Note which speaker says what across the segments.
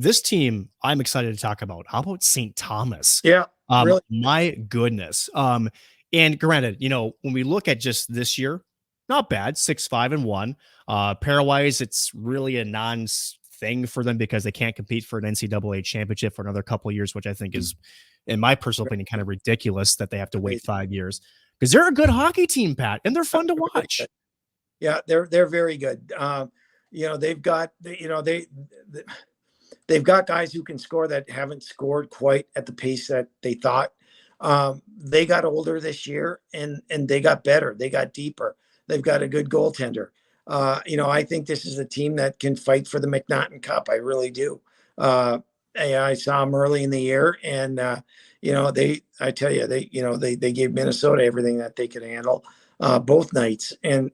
Speaker 1: This team I'm excited to talk about. How about St. Thomas?
Speaker 2: Yeah, really.
Speaker 1: My goodness. And granted, when we look at just this year, not bad, 6-5-1. Pairwise, it's really a non-thing for them because they can't compete for an NCAA championship for another couple of years, which I think is, in my personal opinion, kind of ridiculous that they have to wait 5 years because they're a good hockey team, Pat, and they're fun to watch.
Speaker 2: Yeah, they're very good. They've got they've got guys who can score that haven't scored quite at the pace that they thought. They got older this year and they got better. They got deeper. They've got a good goaltender. I think this is a team that can fight for the McNaughton Cup. I really do. I saw them early in the year, and they gave Minnesota everything that they could handle both nights. And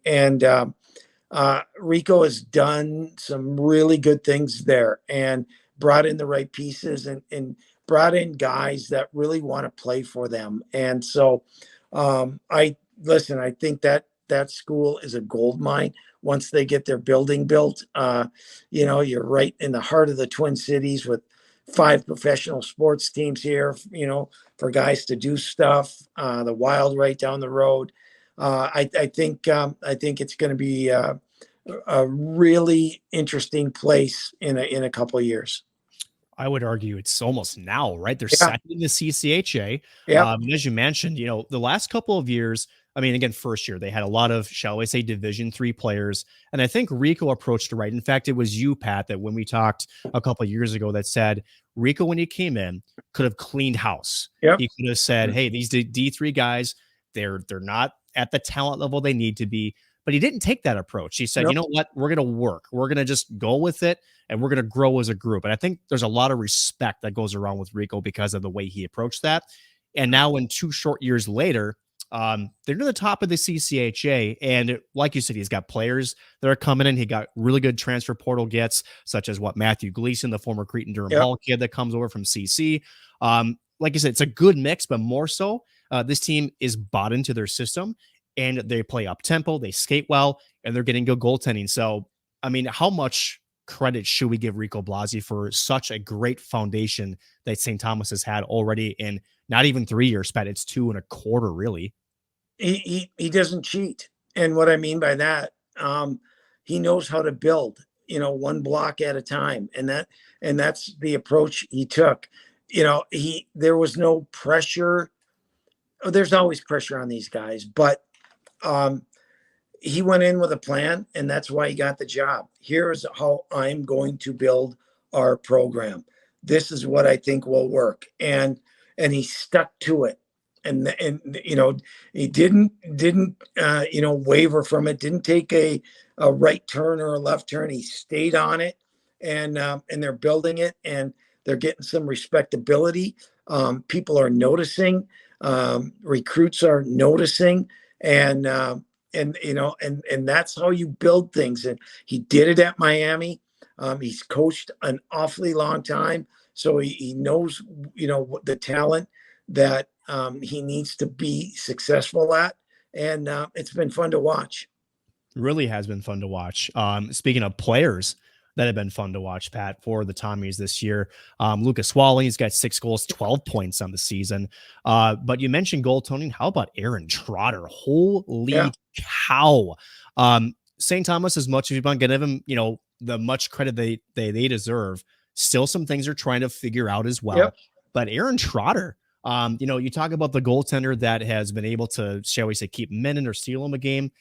Speaker 2: Rico has done some really good things there and brought in the right pieces and brought in guys that really want to play for them. And so I think that school is a gold mine once they get their building built. You're right in the heart of the Twin Cities with 5 professional sports teams here, for guys to do stuff. The Wild right down the road. I think it's going to be a really interesting place in a couple of years.
Speaker 1: I would argue it's almost now, right? They're second in the CCHA.
Speaker 2: Yeah.
Speaker 1: As you mentioned, the last couple of years, again, first year, they had a lot of, shall we say, Division III players. And I think Rico approached it right. In fact, it was you, Pat, that when we talked a couple of years ago that said Rico, when he came in, could have cleaned house.
Speaker 2: Yep.
Speaker 1: He could have said, hey, these D3 guys, they're not at the talent level they need to be. But he didn't take that approach. He said,
Speaker 2: Nope.
Speaker 1: You know what? We're going to work. We're going to just go with it, and we're going to grow as a group. And I think there's a lot of respect that goes around with Rico because of the way he approached that. And now, when 2 short years later, they're near the top of the CCHA. And like you said, he's got players that are coming in. He got really good transfer portal gets, such as Matthew Gleason, the former Cretin-Durham Hall kid that comes over from CC. Like you said, it's a good mix, but more so, this team is bought into their system. And they play up tempo, they skate well, and they're getting good goaltending. So, how much credit should we give Rico Blasi for such a great foundation that St. Thomas has had already in not even 3 years, Pat? It's 2.25, really.
Speaker 2: He doesn't cheat. And what I mean by that, he knows how to build, one block at a time. And that's the approach he took. There was no pressure. There's always pressure on these guys, but he went in with a plan, and that's why he got the job. Here's how I'm going to build our program. This is what I think will work. And he stuck to it. And he didn't waver from it, didn't take a right turn or a left turn. He stayed on it, and they're building it, and they're getting some respectability. People are noticing, recruits are noticing, and that's how you build things. And he did it at Miami. He's coached an awfully long time, so he knows, the talent that he needs to be successful at. And it's been fun to watch.
Speaker 1: It really has been fun to watch. Speaking of players that have been fun to watch, Pat, for the Tommies this year, Lucas Walling's got 6 goals, 12 points on the season. But you mentioned goaltending. How about Aaron Trotter? Holy cow. St. Thomas, as much as you want to give him, the much credit they deserve, still some things they're trying to figure out as well.
Speaker 2: Yep.
Speaker 1: But Aaron Trotter, you talk about the goaltender that has been able to, shall we say, keep men in or steal them a game.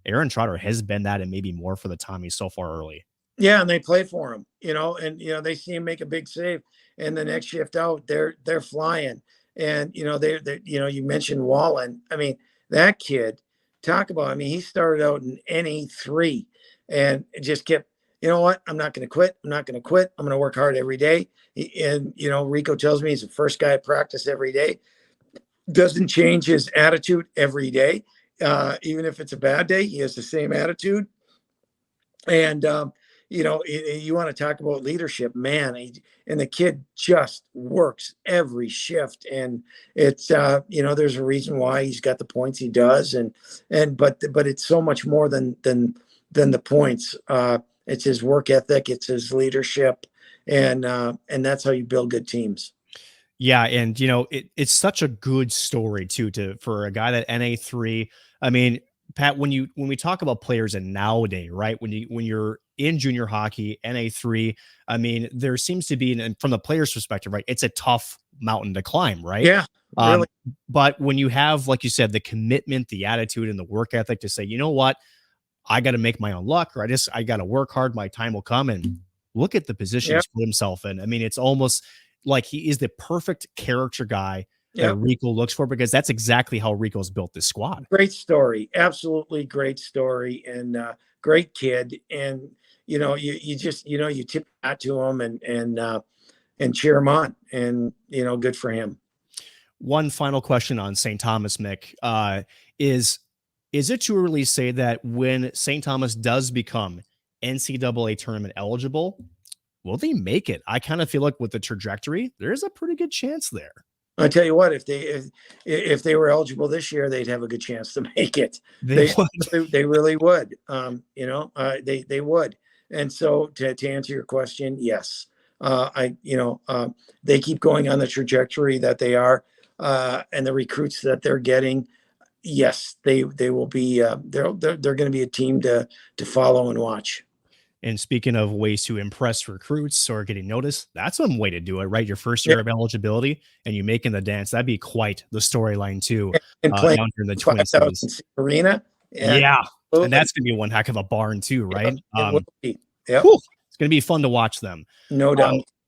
Speaker 1: Aaron Trotter has been that and maybe more for the Tommies so far early.
Speaker 2: Yeah, and they play for him, and they see him make a big save, and the next shift out, they're flying. And you mentioned Wallen. That kid, talk about. He started out in NE3 and just kept. You know what? I'm not going to quit. I'm not going to quit. I'm going to work hard every day. And Rico tells me he's the first guy at practice every day. Doesn't change his attitude every day, even if it's a bad day. He has the same attitude. And you want to talk about leadership, man. And the kid just works every shift, and it's there's a reason why he's got the points he does, but it's so much more than the points. It's his work ethic, it's his leadership, and that's how you build good teams.
Speaker 1: Yeah, and it's such a good story too for a guy that NA3. I mean, Pat, when we talk about players in nowadays, right? When you're in junior hockey, NA3, I mean, there seems to be, and from the player's perspective, right? It's a tough mountain to climb, right?
Speaker 2: Yeah, really.
Speaker 1: But when you have, like you said, the commitment, the attitude, and the work ethic to say, you know what, I got to make my own luck, or I got to work hard. My time will come, and look at the position he's put himself in. I mean, it's almost like he is the perfect character guy that Rico looks for, because that's exactly how Rico's built this squad.
Speaker 2: Great story. Absolutely great story, and great kid. And, you just, you tip that to him and cheer him on, and, good for him.
Speaker 1: One final question on St. Thomas, Mick, is it too early to say that when St. Thomas does become NCAA tournament eligible, will they make it? I kind of feel like with the trajectory, there's a pretty good chance there.
Speaker 2: I tell you what, if they were eligible this year, they'd have a good chance to make it. They really would. They would. And so to answer your question, yes, they keep going on the trajectory that they are, and the recruits that they're getting. Yes, they will be. They're going to be a team to follow and watch.
Speaker 1: And speaking of ways to impress recruits or getting noticed, that's one way to do it, right? Your first year of eligibility and you making the dance. That'd be quite the storyline too.
Speaker 2: And playing
Speaker 1: down here in the Twin Cities
Speaker 2: arena.
Speaker 1: Yeah. And that's going to be one heck of a barn too, right?
Speaker 2: It will be.
Speaker 1: It's going to be fun to watch them.
Speaker 2: No doubt.